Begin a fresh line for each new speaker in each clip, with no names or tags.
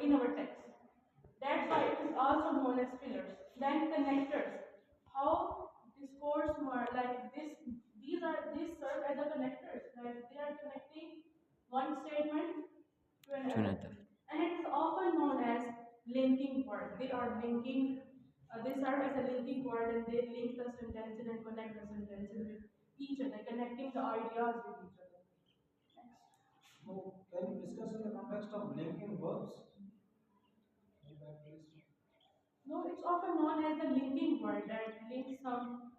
in our text. That's why it is also known as fillers. Then connectors. How discourse like this, these serve as a connectors. Like they are connecting one statement to
To
another,
another.
and it is often known as linking word. They are linking. They serve as a linking word, and they link the sentences and connect the sentences with each other, connecting the ideas with each other. Next.
So, can you discuss in the context of linking verbs? Maybe that please.
No, it's often known as the linking word that links some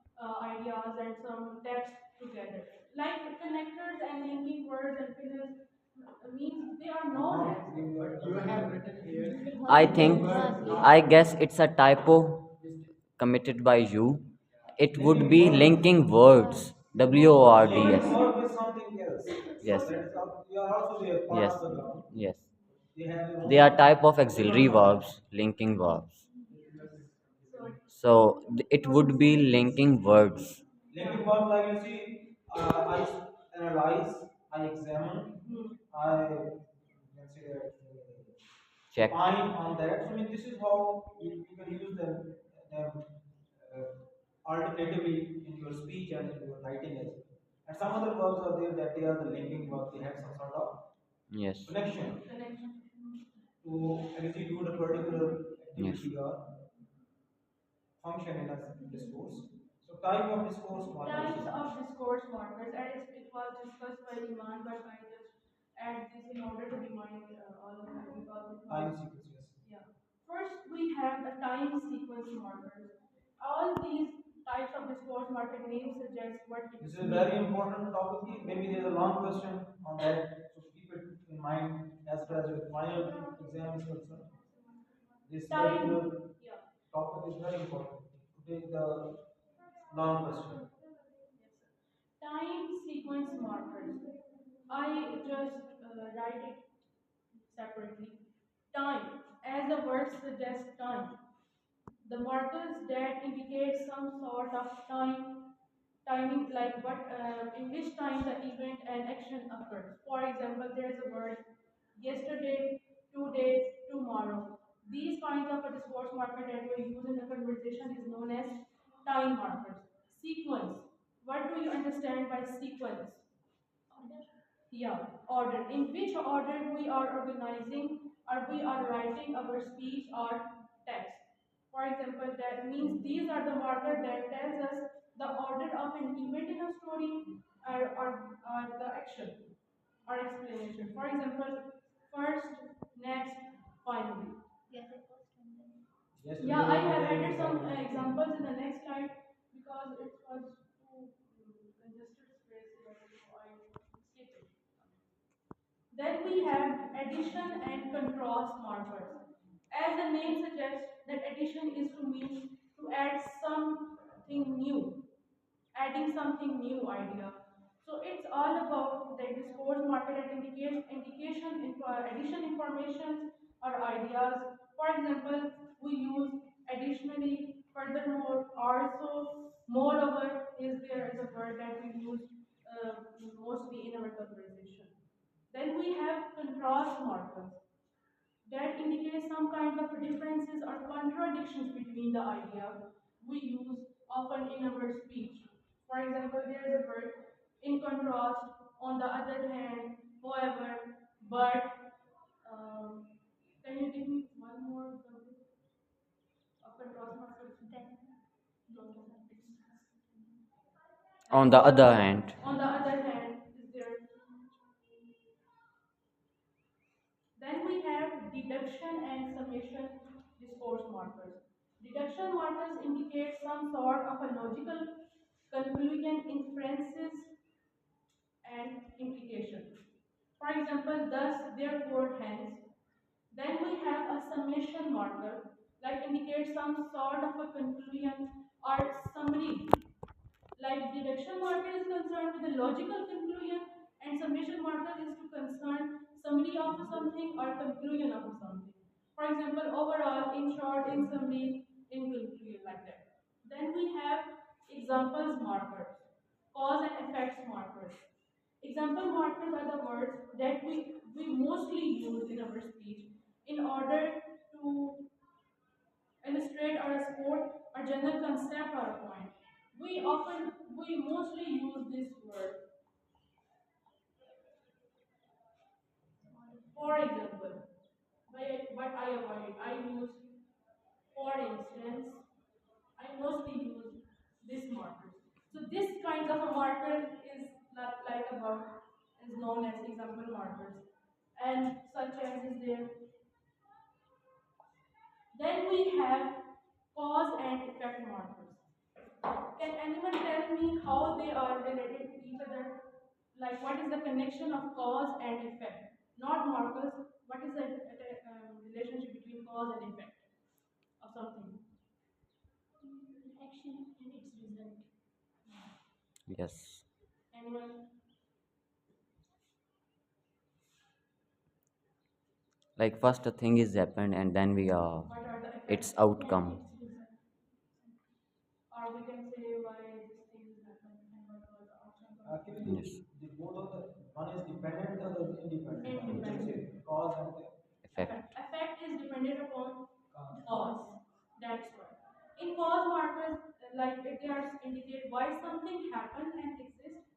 ideas and some text together. Like connectors and linking words and fillers means they are known as.
But you have written here.
I think, I guess it's a typo committed by you. It would be linking words.
Linking
WORDS.
verb is something else.
Yes.
That is, you are also there, part
Yes.
of the ground.
Yes.
They have their
They are
own
type of auxiliary
different verbs.
verbs, linking verbs.
So
So it would be linking words.
Linking verbs like you see, I analyze, I examine, I can say that
Check.
opine on that. So I mean, this is how you can use them alternatively in your speech and in your writing as well. And some other verbs are there that they are the linking verbs. They have some sort of
Yes.
connection
connection.
to execute a particular
Yes.
activity or function in a discourse. So type of discourse
Types
markers.
of discourse markers, as it was discussed by Iman, but I just add this in order to remind all of them because it
Time
was.
sequence, yes.
Yeah. First, we have the time sequence markers. All these types of discourse marker names suggest what it
This is a
means.
very important topic. Maybe there's a long question on that, so keep it in mind as far as your final exam is concerned. This
Time,
particular
yeah.
topic is very important. To take the long question.
Time sequence markers. I just write it separately. Time, as the word suggests, time. The markers that indicate some sort of timing, like in which time the event and action occurs. For example, there is a word yesterday, today, tomorrow. These kinds of a discourse marker that we use in the conversation is known as time markers. Sequence. What do you understand by sequence? Yeah, order. In which order we are organizing or we are writing our speech or text. For example, that means these are the markers that tells us the order of an event in a story or the action or explanation. For example, first, next, finally.
Yes,
Yeah, I have added some examples in the next slide because it was too congested space here, so I skip it. Then we have addition and contrast markers. As the name suggests, that addition is to mean to add something new, adding something new idea. So it's all about the discourse marker that indicates addition information or ideas. For example, we use additionally, furthermore, also, moreover is there as a word that we use mostly in our conversation. Then we have contrast markers that indicate some kind of differences or contradictions between the idea we use often in our speech. For example, there is a word in contrast, on the other hand, however, but. Um, can you give me one more example of contrast markers? Then. No,
On the other hand,
on the other hand, is there. Then we have deduction and summation discourse markers. Deduction markers indicate some sort of a logical conclusion, inferences, and implication. For example, thus, therefore, hence. Then we have a summation marker that indicates some sort of a conclusion or summary. Like deduction marker is concerned with the logical conclusion, and summation marker is to concern summary of something or conclusion of something. For example, overall, in short, in summary, in conclusion, like that. Then we have examples markers, cause and effects markers. Example markers are the words that we mostly use in our speech in order to illustrate or sport a general concept or a point. We mostly use this word. For example, but I avoid. I use, for instance, I mostly use this marker. So this kind of a marker is not like about is known as example markers, and such as is there. Then we have cause and effect markers. Can anyone tell me how they are related to each other? Like what is the connection of cause and effect? Not markers. What is the relationship between cause and effect of something? Action and its result.
Yes.
Anyone?
Like first a thing is happened and then we are
What are the
its
effects? And
outcome.
its result. Or we can say why this thing happened and what was the outcome of it.
Actually,
Yes.
the both of the one is dependent, the other is independent. You can
Independent.
say cause and
Effect.
Effect is dependent upon
cause.
cause. That's why. In cause markers, like they are indicate why something happened and exists,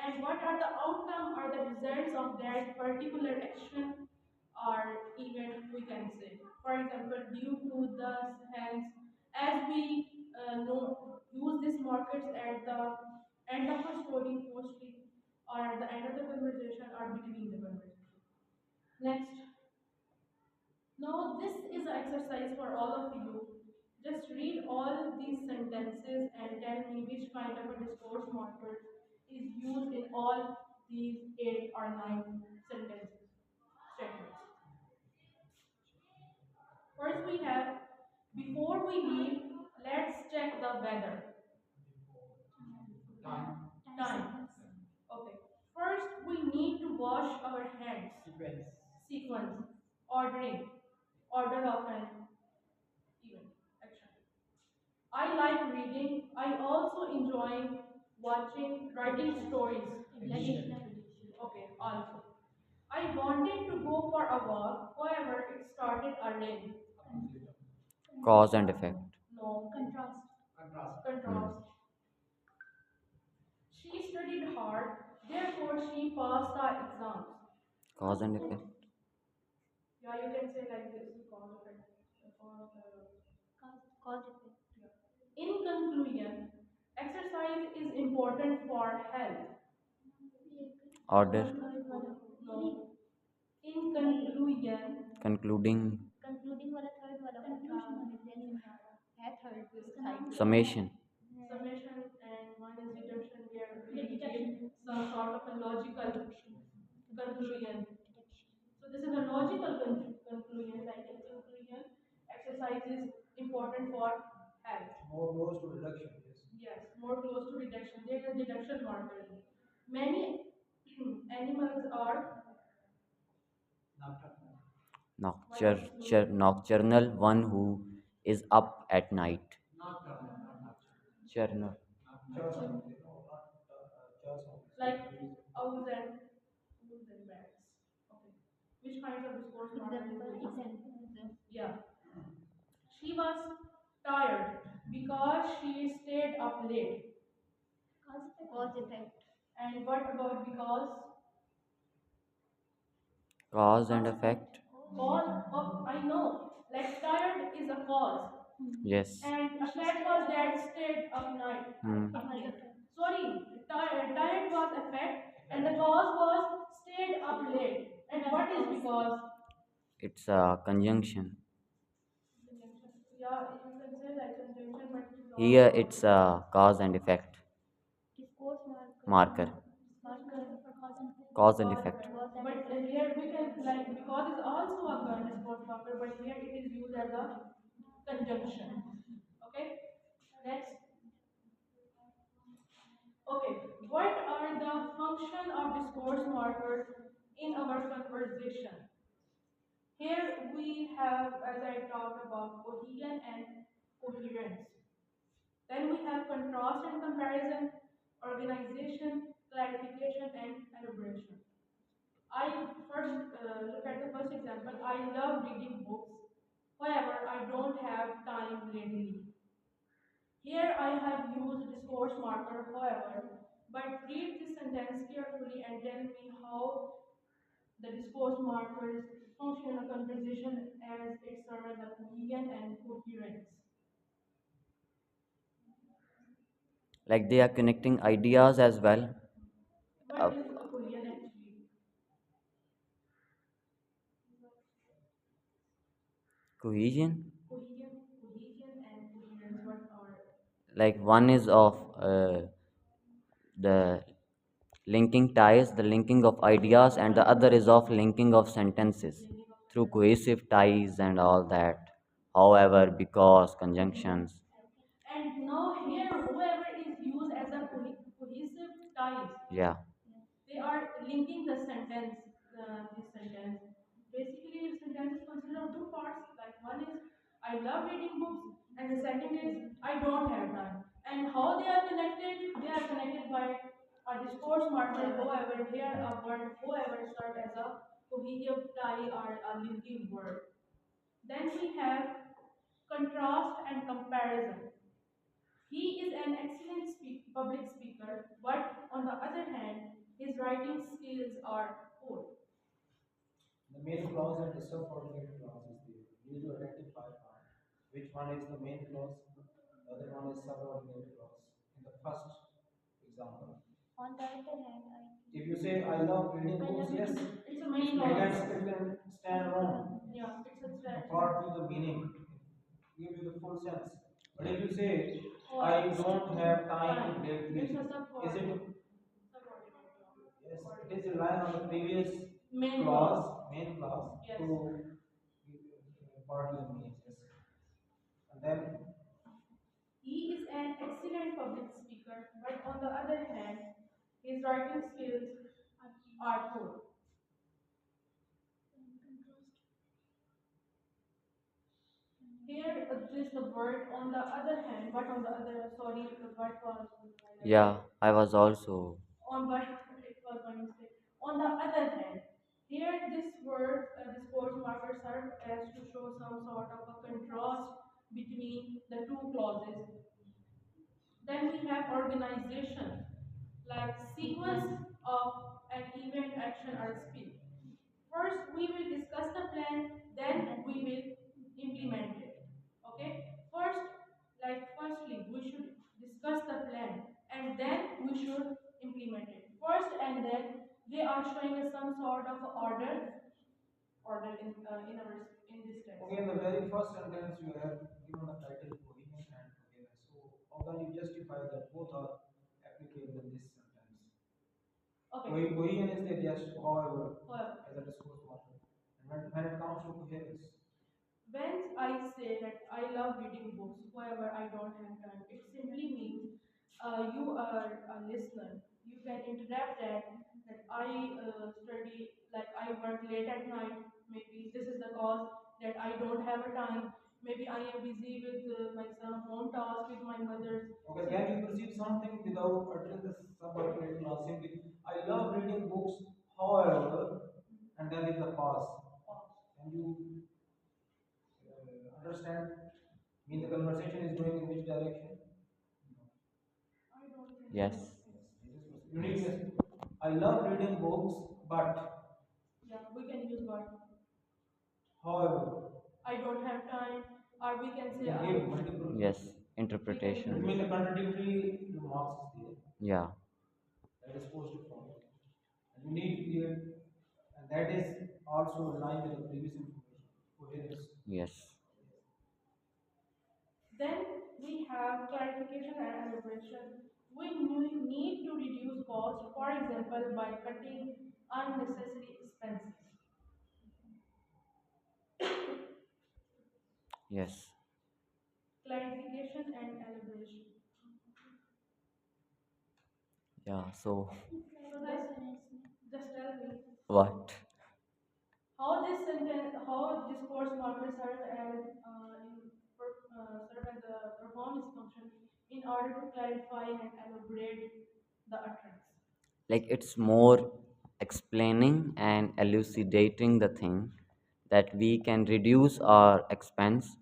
and what are the outcome or the results of that particular action or event. We can say, for example, due to the hence, as we know, use these markers at the end of a story mostly, or at the end of the conversation or between the conversation. Next. Now, this is an exercise for all of you. Just read all these sentences and tell me which kind of a discourse marker is used in all these 8 or 9 sentences, statements. First, we have before we leave, let's check the weather. Time. Okay. First, we need to wash our hands. Sequence. Ordering. Order of an event. Action. I like reading. I also enjoy writing stories. Okay, also. I wanted to go for a walk, however, it started a rain.
Cause and effect.
No. Contrast.
Hmm.
Contrast. She studied hard, therefore she passed the exams.
Cause and effect.
Yeah, you can say like this. Cause effect. Cause effect. Yeah. In conclusion, exercise is important for health.
Order.
No. In conclusion,
Concluding.
concluding वाला third वाला conclusion वाले then है third side
Summation.
summation and one is deduction where we give some sort of a logical conclusion. So this is a logical conclusion. Like in conclusion, exercise is important for health.
More close to reduction, yes.
Yes, more close to deduction. There is a deduction marker. Many animals are
Nocturnal, one who is up at night. Churnal.
Church only, no, not church only.
like owls and bats. Okay. Which kinds of discourse marker is there? Example. Yeah. She was tired because she stayed up late. Cause effect. And what about because?
Cause and effect.
Cause of I know. Like tired is a cause.
Yes.
And effect was that stayed up night.
Hmm.
Up late. Sorry, tired was effect and the cause was stayed up late. And what is because?
It's a conjunction.
Yeah, you can say like conjunction, but it is
Here
also
it's a cause and effect.
discourse
Marker.
marker
Cause and effect.
but here we can like because it's also a discourse marker, but here it is used as a conjunction. Okay. Next. Okay. What are the function of discourse markers in our conversation? Here we have, as I talked about, cohesion and coherence. Then we have contrast and comparison, organization, clarification, and elaboration. I first look at the first example. I love reading books. However, I don't have time lately. Here I have used discourse marker, however, but read this sentence carefully and tell me how the discourse markers function in a conversation as it serves as a cohesion and coherence.
Like they are connecting ideas as well.
What
uh,
is a cohesion actually?
Cohesion,
Cohesion and coherence. What are?
like one is of the linking ties, the linking of ideas, and the other is of linking of sentences through cohesive ties and all that. However, because, conjunctions.
And now here, whoever is used as a cohesive ties,
Yeah,
they are linking the sentence, this sentence. Basically, sentence is consisted of two parts. Like one is I love reading books, and the second is I don't have time. And how they are connected? They are connected by a discourse marker. However, here a word however serves as a cohesive tie or a linking word. Then we have contrast and comparison. He is an excellent public speaker, but on the other hand, his writing skills are poor.
The main clause and the subordinate clause is there. You need to identify which one is the main clause, the other one is subordinate clause. In the first example,
On the other hand,
if you say I love reading books, yes,
it's a main
it can stand alone,
Yeah, it's a threat.
apart to the meaning, give you the full sense. But if you say
Or
I don't have time lately,
it's a
is it
subordinate clause.
yes, it is relying on the previous
Main
clause,
clause.
main clause
Yes.
to part the meanings. Yes. And then
He is an excellent public speaker, but on the other hand, his writing skills are poor. Here, this the word on the other hand, but on the other, sorry, the word was
yeah, I was also.
on but it was my mistake. On the other hand, here this word, this word marker serve as to show some sort of a contrast between the two clauses. Then we have organization, like sequence of an event, action, or speech. First, we will discuss the plan, then we will implement it. Okay? Firstly, we should discuss the plan and then we should implement it. First and then they are showing us some sort of order in this text.
okay, in the very first sentence you have given the title coherence and coherence. So how can you justify that both are applicable in this sentence?
Okay.
Coherence is there just however
However,
as a discourse marker. And when it comes to coherence,
when I say that I love reading books, however, I don't have time, it simply means you are a listener. You can interrupt that I study, like I work late at night. Maybe this is the cause that I don't have a time. Maybe I am busy with my some home task with my mother's.
okay, can you perceive something without uttering the subordinate clause? Simply, I love reading books, however, and then is a pause. Can you understand? Mean the conversation is going in which direction?
I don't think so.
Yes, yes,
Uniqueness. I love reading books, but
Yeah, we can use but.
however,
I don't have time, or we can
you
say
can give multiple.
yes,
It
interpretation.
means the contradictory remarks is there.
Yeah,
That is supposed to follow. And you need clear, and that is also in line with the previous information. Coherence.
yes,
Then we have clarification and elaboration. We need to reduce costs, for example, by cutting unnecessary expenses.
yes,
Clarification and elaboration.
yeah. So,
So just tell me
what?
how discourse markers serve as serve as a performance function in order to clarify and elaborate the utterance.
Like it's more explaining and elucidating the thing that we can reduce our expense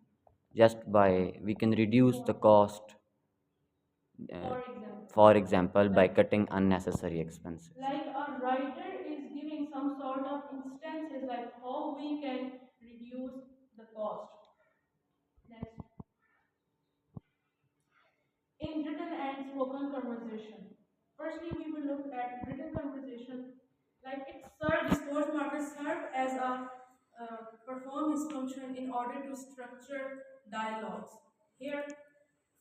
just by we can reduce the cost, uh,
For example,
for example, by
like
cutting unnecessary expenses.
like a writer is giving some sort of instances like how we can reduce the cost. Next, in written and spoken conversation. Firstly, we will look at written conversation. Like it serves, discourse markers serve as a perform its function in order to structure dialogues. Here,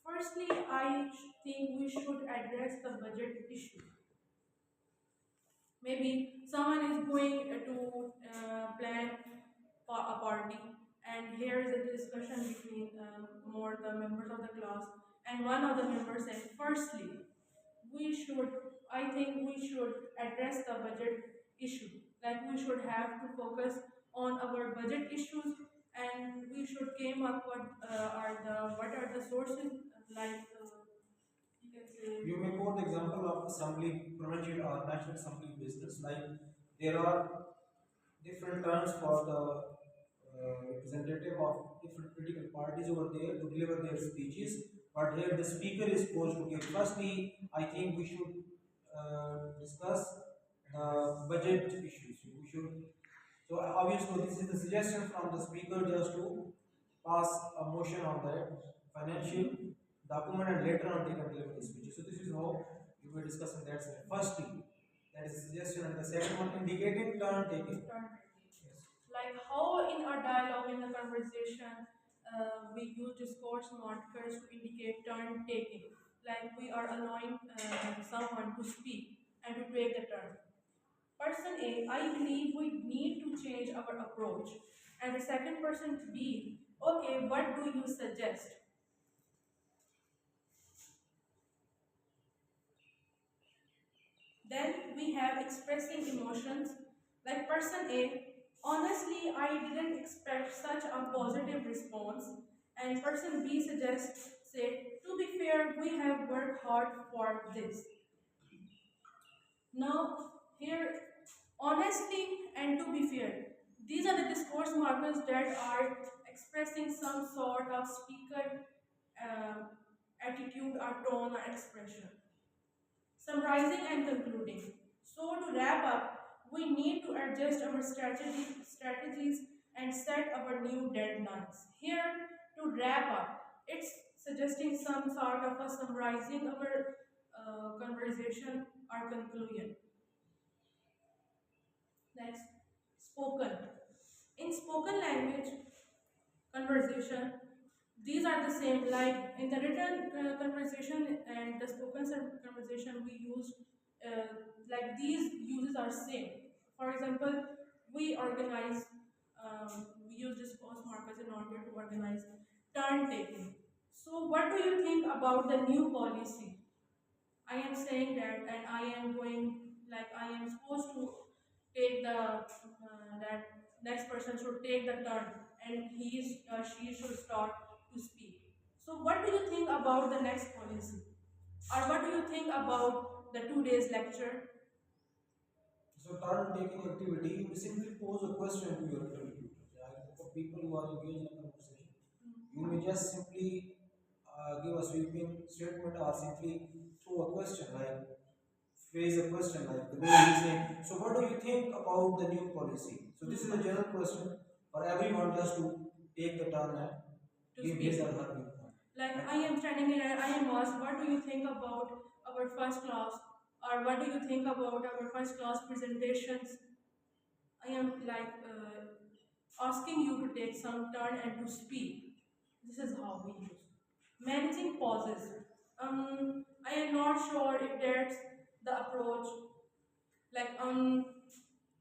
firstly, I think we should address the budget issue. Maybe someone is going to plan a party, and here is a discussion between more the members of the class, and one of the members said, firstly, we should, I think we should address the budget issue. Like we should have to focus on our budget issues, and we should came up what are the sources like you can say.
You may quote the example of assembly, provincial or national assembly business. Like there are different terms for the representative of different political parties over there to deliver their speeches. But here the speaker is supposed to give. Firstly, I think we should discuss the budget issues. We should. So obviously, this is the suggestion from the speaker just to pass a motion on that financial document and later on they can deliver the speech. So this is how we were discussing that side. Firstly, that is a suggestion, and the second one indicating turn taking. Yes.
Like how in our dialogue, in the conversation, we use discourse markers to indicate turn taking. Like we are allowing someone to speak and to take the turn. Person A, I believe we need to change our approach. And the second person B, okay, what do you suggest? Then we have expressing emotions. Like person A, honestly, I didn't expect such a positive response. And person B suggests, say, to be fair, we have worked hard for this. Now, here, honestly and to be fair, these are the discourse markers that are expressing some sort of speaker uh, attitude or tone or expression. Summarizing and concluding. So, to wrap up, we need to adjust our strategies and set our new deadlines. Here, to wrap up, it's suggesting some sort of a summarizing our conversation or conclusion. Next, spoken. In spoken language conversation, these are the same. Like in the written conversation and the spoken conversation, we use like these uses are same. For example, we organize, we use discourse markers in order to organize turn taking. So, what do you think about the new policy? I am saying that, and I am going like I am supposed to take the that next person should take the turn, and she should start to speak. So, what do you think about the next policy, or what do you think about the 2 days lecture?
So turn taking activity, you simply pose a question to your interlocutor. Like for people who are engaged in a conversation, you may just simply give a sweeping statement or simply throw a question like phrase a question like the way he's saying. So what do you think about the new policy? So this is a general question for everyone just to take the turn and
To
give
speak.
his or her viewpoint.
Like I am standing here and I am asked, what do you think about our first class? Or what do you think about our first class presentations? I am like asking you to take some turn and to speak. This is how we use. Managing pauses. I am not sure if that's the approach. Like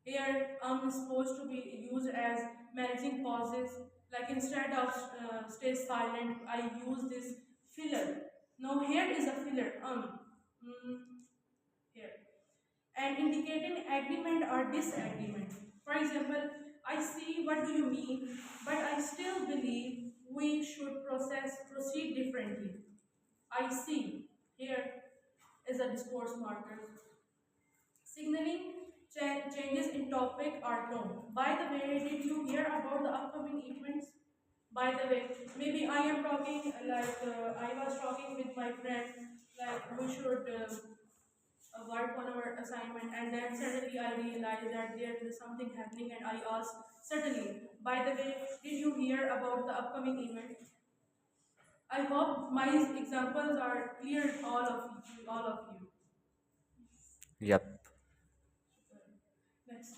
here is supposed to be used as managing pauses. Like instead of stay silent, I use this filler. Now here is a filler. Mm, here and indicating agreement or disagreement. For example, I see what do you mean, but I still believe we should proceed differently. I see here is a discourse marker signaling changes in topic or tone. By the way, did you hear about the upcoming events? By the way, maybe I am talking I was talking with my friend like we should work on our assignment, and then suddenly I realized that there is something happening, and I asked suddenly. By the way, did you hear about the upcoming event? I hope my examples are clear to all of you.
Yep.
Next.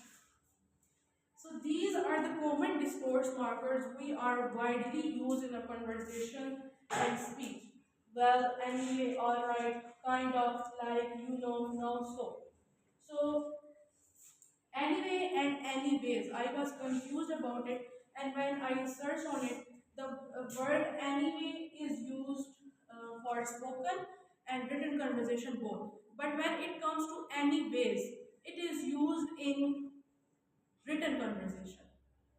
So these are the common discourse markers we are widely used in a conversation and speech. Well, anyway, alright, kind of like no so. So anyway and anyways, I was confused about it, and when I searched on it, the word anyway is used for spoken and written conversation both. But when it comes to anyways, it is used in written conversation.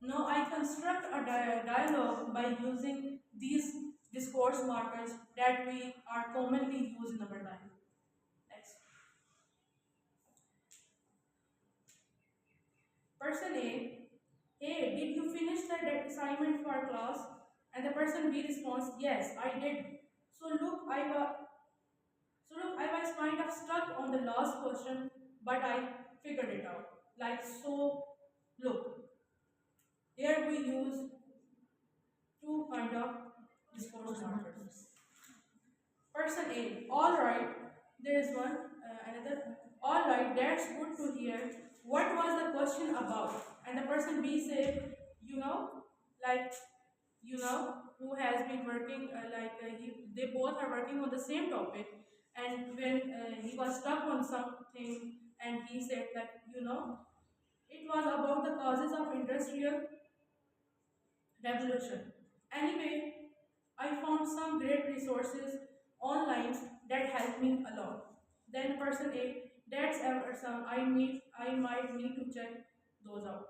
Now I construct a dialogue by using these discourse markers that we are commonly used in our time. Next. Person A, hey, did you finish the assignment for class? And the person B responds, yes, I did. So I was kind of stuck on the last question, but I figured it out. Like so, look, here we use two kind of discourse markers. Person A, all right, there is one, another, all right, that's good to hear. What was the question about? And the person B said, you know, like, who has been working, they both are working on the same topic. And when he was stuck on something, and he said that, it was about the causes of industrial revolution. Anyway, I found some great resources online that helped me a lot. Then person A, that's ever some I might need to check those out.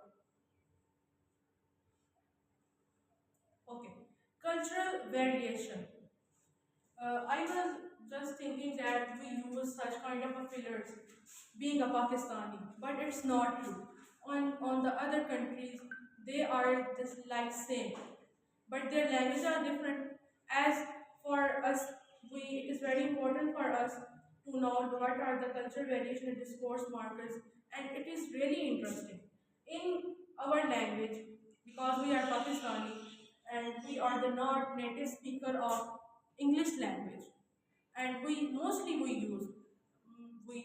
Okay. Cultural variation. I was just thinking that we use such kind of a fillers being a Pakistani, but it's not true. On the other countries, they are just like same, but their language are different. As for us, we it is very important for us to know what are the cultural variation and discourse markers, and it is really interesting in our language because we are Pakistani and we are the not native speaker of English language, and we use we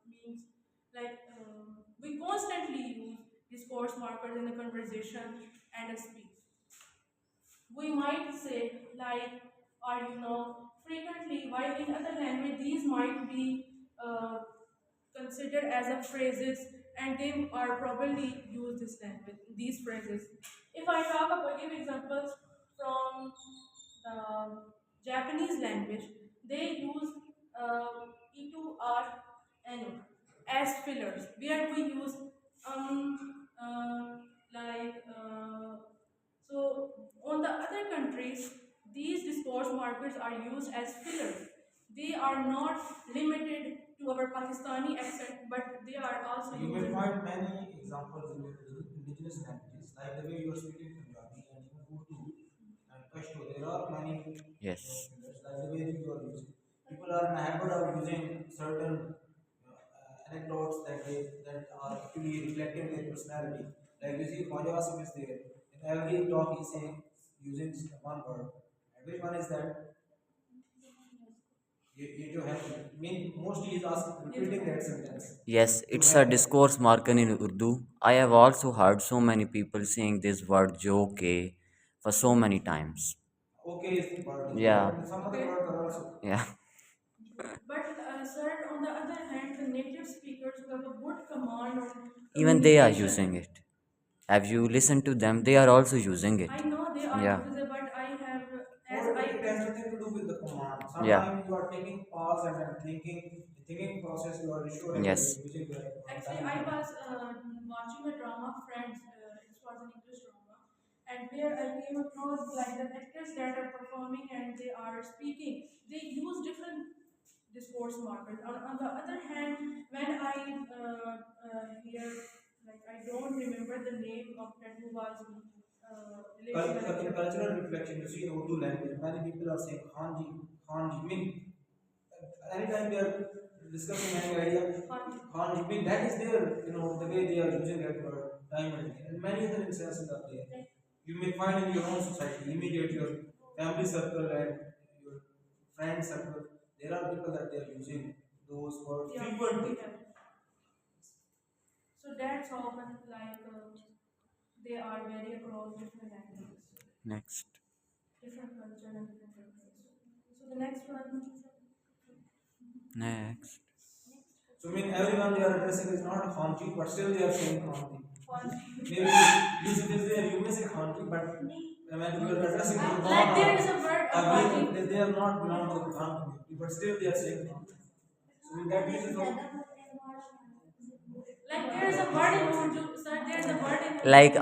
means we constantly use discourse markers in the conversation and a speech. We might say like or frequently, while in other language these might be uh, considered as a phrases, and they are probably use this language these phrases. If I talk about give examples from the Japanese language, they use e to r n as fillers, where we use like so, on the other countries, these discourse markers are used as fillers. They are not limited to our Pakistani accent, but they are also
You
used
will
in
find many examples in indigenous languages, like the way you are speaking Punjabi and even Urdu and Pashto. There are many
Yes.
fingers, like the way you are using. People are in the habit of using certain anecdotes that are actually reflecting their personality. Like you see, Khwaja Wasim is there. In every talk, he's saying using just one word. And which one is that? You to help me. I mean, mostly he's asking, repeating that sentence.
Yes,
To
it's a
help.
discourse marker in Urdu. I have also heard so many people saying this word "joke" for so many times.
Okay is the word is there,
Yeah,
but some other
okay.
words are also.
yeah.
But sir, on the other hand, the native speakers who have a good command on
Even they are
communication.
using it. Have you listened to them? They are also using
I
it.
know they are
Yeah,
users, but I have as
Or
I
it has nothing to do with the command.
yeah,
Sometimes you are taking pause and then thinking process. You are ensuring that
yes,
you're using the
actually
time
I
correct.
was watching a drama, Friends. It was an English drama, and where I came across like the actors that are performing and they are speaking. They use different. discourse market. On the other hand, when I hear, like, I don't remember the name of that who was
In
related.
cultural reflection, you see in Urdu language, many people are saying Khanji, Khanji. Mean anytime they are discussing any idea, Khanji. Mean that is their, the way they are using that word time and again. And many other instances are there. You may find in your own society, immediate your family circle and your friend circle, there are people that they are using those words
Yeah,
frequently.
yeah. So that's often like they are very across different languages,
Next.
different culture and different countries. So the next one,
Next.
So, I mean, everyone they are addressing is not Khanji, but still they are saying Khanji.
one.
Maybe Yusuf is there, you may say Khanji, but when you are addressing to the
Like there is
Khan,
a word of Khanji.
they are not belong to the Khan community, but still they are saying Khanji. So, in that reason,
Like there is a word in Urdu, sir. There is a word in Urdu.
Like